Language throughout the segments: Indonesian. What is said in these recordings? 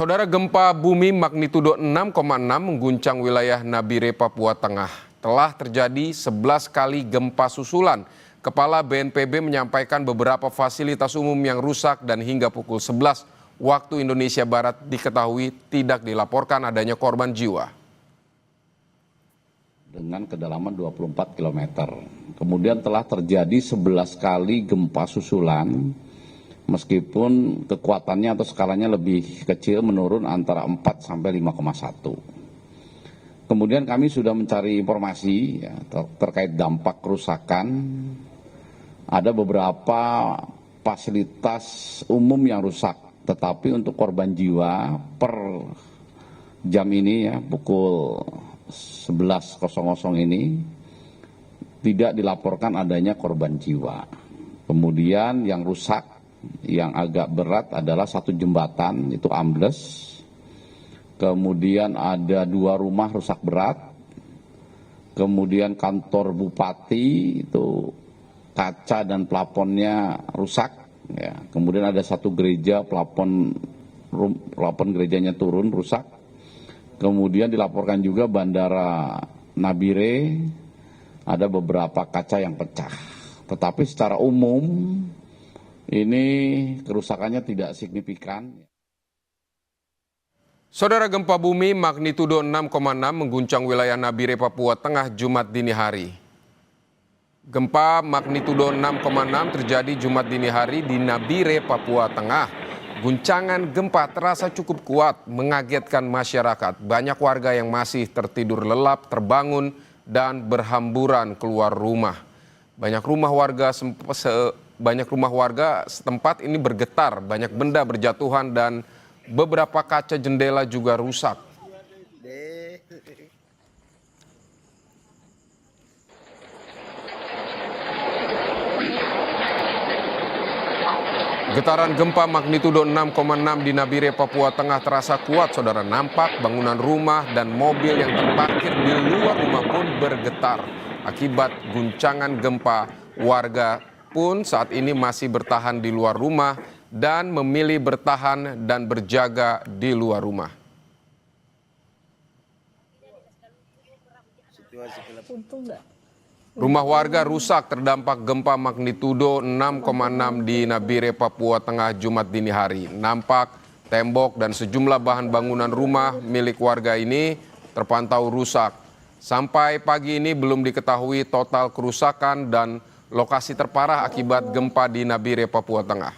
Saudara, gempa bumi magnitudo 6,6 mengguncang wilayah Nabire, Papua Tengah. Telah terjadi 11 kali gempa susulan. Kepala BNPB menyampaikan beberapa fasilitas umum yang rusak dan hingga pukul 11 waktu Indonesia Barat diketahui tidak dilaporkan adanya korban jiwa. Dengan kedalaman 24 km. Kemudian telah terjadi 11 kali gempa susulan. Meskipun kekuatannya atau skalanya lebih kecil, menurun antara 4 sampai 5,1. Kemudian kami sudah mencari informasi ya, terkait dampak kerusakan. Ada beberapa fasilitas umum yang rusak, tetapi untuk korban jiwa per jam ini ya pukul 11.00 ini tidak dilaporkan adanya korban jiwa. Kemudian yang rusak, yang agak berat adalah satu jembatan itu ambles, kemudian ada 2 rumah rusak berat, kemudian kantor bupati itu kaca dan plafonnya rusak, ya. Kemudian ada satu gereja plafon gerejanya turun rusak, kemudian dilaporkan juga bandara Nabire ada beberapa kaca yang pecah, tetapi secara umum ini kerusakannya tidak signifikan. Saudara, gempa bumi magnitudo 6,6 mengguncang wilayah Nabire, Papua Tengah Jumat dini hari. Gempa magnitudo 6,6 terjadi Jumat dini hari di Nabire, Papua Tengah. Guncangan gempa terasa cukup kuat, mengagetkan masyarakat. Banyak warga yang masih tertidur lelap terbangun dan berhamburan keluar rumah. Banyak rumah warga setempat ini bergetar, banyak benda berjatuhan dan beberapa kaca jendela juga rusak. Getaran gempa magnitudo 6,6 di Nabire, Papua Tengah terasa kuat, saudara. Nampak bangunan rumah dan mobil yang terparkir di luar rumah pun bergetar. Akibat guncangan gempa, warga pun saat ini masih bertahan di luar rumah dan memilih bertahan dan berjaga di luar rumah. Rumah warga rusak terdampak gempa magnitudo 6,6 di Nabire, Papua Tengah Jumat dini hari. Nampak tembok dan sejumlah bahan bangunan rumah milik warga ini terpantau rusak. Sampai pagi ini belum diketahui total kerusakan dan lokasi terparah akibat gempa di Nabire, Papua Tengah.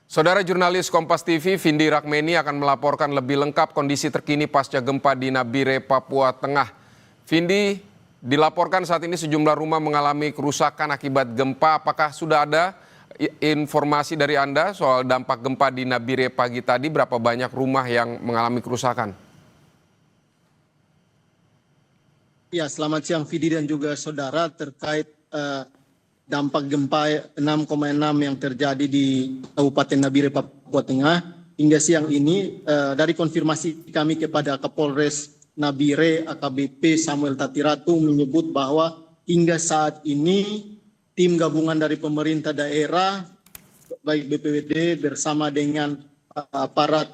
Saudara, jurnalis Kompas TV Vindi Rakmeni akan melaporkan lebih lengkap kondisi terkini pasca gempa di Nabire, Papua Tengah. Vindi, dilaporkan saat ini sejumlah rumah mengalami kerusakan akibat gempa. Apakah sudah ada informasi dari Anda soal dampak gempa di Nabire pagi tadi? Berapa banyak rumah yang mengalami kerusakan? Ya, selamat siang Vidi dan juga saudara. Terkait dampak gempa 6,6 yang terjadi di Kabupaten Nabire, Papua Tengah, hingga siang ini dari konfirmasi kami kepada Kapolres Nabire AKBP Samuel Tatiratu menyebut bahwa hingga saat ini tim gabungan dari pemerintah daerah baik BPBD bersama dengan aparat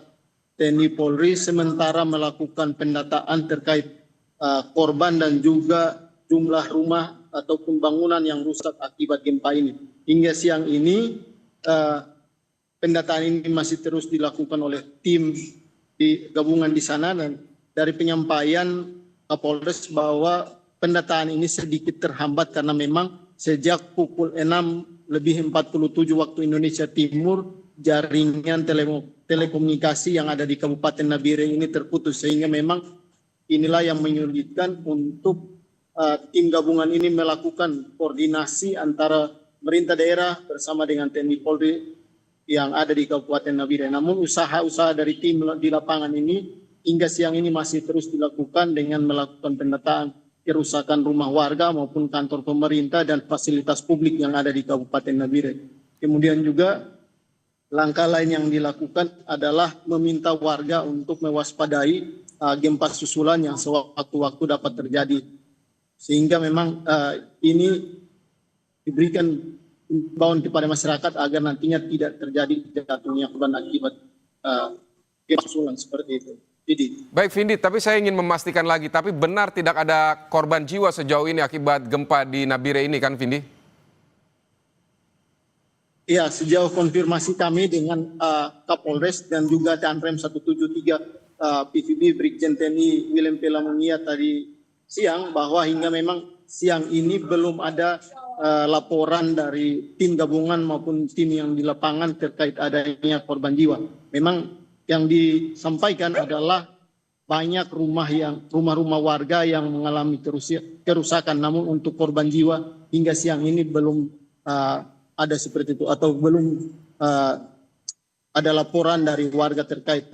TNI Polri sementara melakukan pendataan terkait korban dan juga jumlah rumah ataupun bangunan yang rusak akibat gempa ini. Hingga siang ini pendataan ini masih terus dilakukan oleh tim gabungan di sana, dan dari penyampaian Kapolres bahwa pendataan ini sedikit terhambat karena memang sejak pukul 6:47 waktu Indonesia Timur jaringan telekomunikasi yang ada di Kabupaten Nabire ini terputus, sehingga memang inilah yang menyulitkan untuk tim gabungan ini melakukan koordinasi antara pemerintah daerah bersama dengan TNI Polri yang ada di Kabupaten Nabire. Namun usaha-usaha dari tim di lapangan ini hingga siang ini masih terus dilakukan dengan melakukan pendataan kerusakan rumah warga maupun kantor pemerintah dan fasilitas publik yang ada di Kabupaten Nabire. Kemudian juga langkah lain yang dilakukan adalah meminta warga untuk mewaspadai gempa susulan yang sewaktu-waktu dapat terjadi. Sehingga memang ini diberikan imbauan kepada masyarakat agar nantinya tidak terjadi jatuhnya korban akibat gempa susulan seperti itu. Jadi, Baik Vindi, tapi saya ingin memastikan lagi, tapi benar tidak ada korban jiwa sejauh ini akibat gempa di Nabire ini kan Vindi? ya, sejauh konfirmasi kami dengan Kapolres dan juga Danrem 173 PVB Brigjen TNI William Pelamunia tadi siang, bahwa hingga memang siang ini belum ada laporan dari tim gabungan maupun tim yang di lapangan terkait adanya korban jiwa. Memang yang disampaikan adalah banyak rumah-rumah warga yang mengalami kerusakan, namun untuk korban jiwa hingga siang ini belum ada seperti itu, atau belum ada laporan dari warga terkait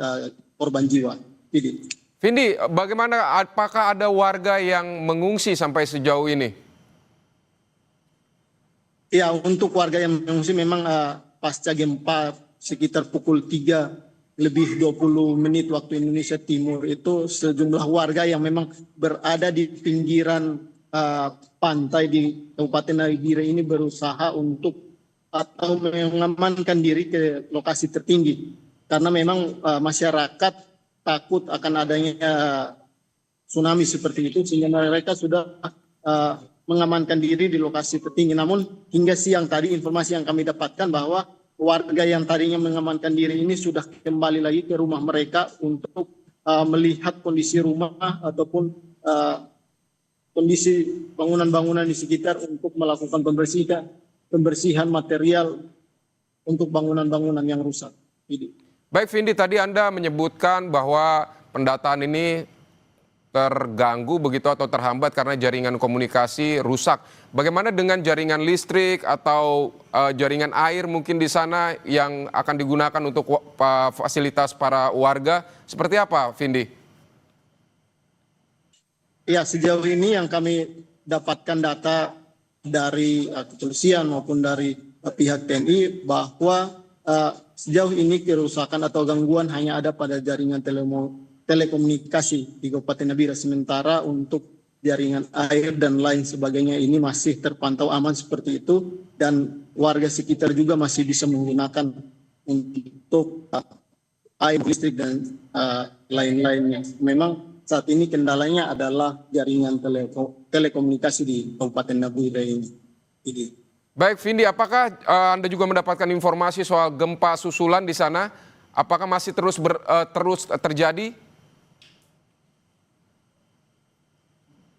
korban jiwa. Jadi, Vindi, bagaimana, apakah ada warga yang mengungsi sampai sejauh ini? ya, untuk warga yang mengungsi memang pasca gempa sekitar pukul 3:20 waktu Indonesia Timur itu sejumlah warga yang memang berada di pinggiran pantai di Kabupaten Nabire ini berusaha untuk atau mengamankan diri ke lokasi tertinggi, karena memang masyarakat takut akan adanya tsunami seperti itu, sehingga mereka sudah mengamankan diri di lokasi tertinggi. Namun hingga siang tadi informasi yang kami dapatkan bahwa warga yang tadinya mengamankan diri ini sudah kembali lagi ke rumah mereka untuk melihat kondisi rumah ataupun kondisi bangunan-bangunan di sekitar untuk melakukan pembersihan material untuk bangunan-bangunan yang rusak. Baik Vindi, tadi Anda menyebutkan bahwa pendataan ini terganggu begitu atau terhambat karena jaringan komunikasi rusak. Bagaimana dengan jaringan listrik atau jaringan air mungkin di sana yang akan digunakan untuk fasilitas para warga? Seperti apa, Vindi? Ya, sejauh ini yang kami dapatkan data dari kepolisian maupun dari pihak TNI bahwa sejauh ini kerusakan atau gangguan hanya ada pada jaringan telekomunikasi di Kabupaten Nabire, sementara untuk jaringan air dan lain sebagainya ini masih terpantau aman seperti itu, dan warga sekitar juga masih bisa menggunakan untuk air, listrik dan lain-lainnya. Memang saat ini kendalanya adalah jaringan telekomunikasi di Kabupaten Nabire ini. Baik Vindi, apakah Anda juga mendapatkan informasi soal gempa susulan di sana? Apakah masih terus terjadi?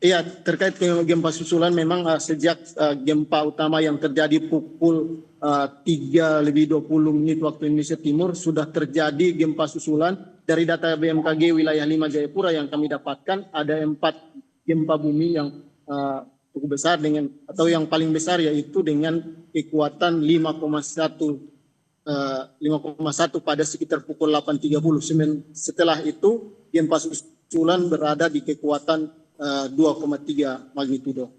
Iya, terkait gempa susulan memang sejak gempa utama yang terjadi pukul 3:20 waktu Indonesia Timur sudah terjadi gempa susulan. Dari data BMKG wilayah 5 Jayapura yang kami dapatkan, ada 4 gempa bumi yang cukup besar atau yang paling besar yaitu dengan kekuatan 5,1 pada sekitar pukul 8:30. Setelah itu gempa susulan berada di kekuatan 2,3 magnitudo.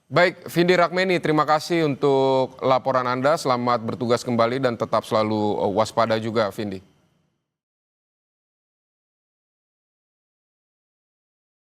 Baik, Vindi Rakmeni, terima kasih untuk laporan Anda. Selamat bertugas kembali dan tetap selalu waspada juga, Vindi.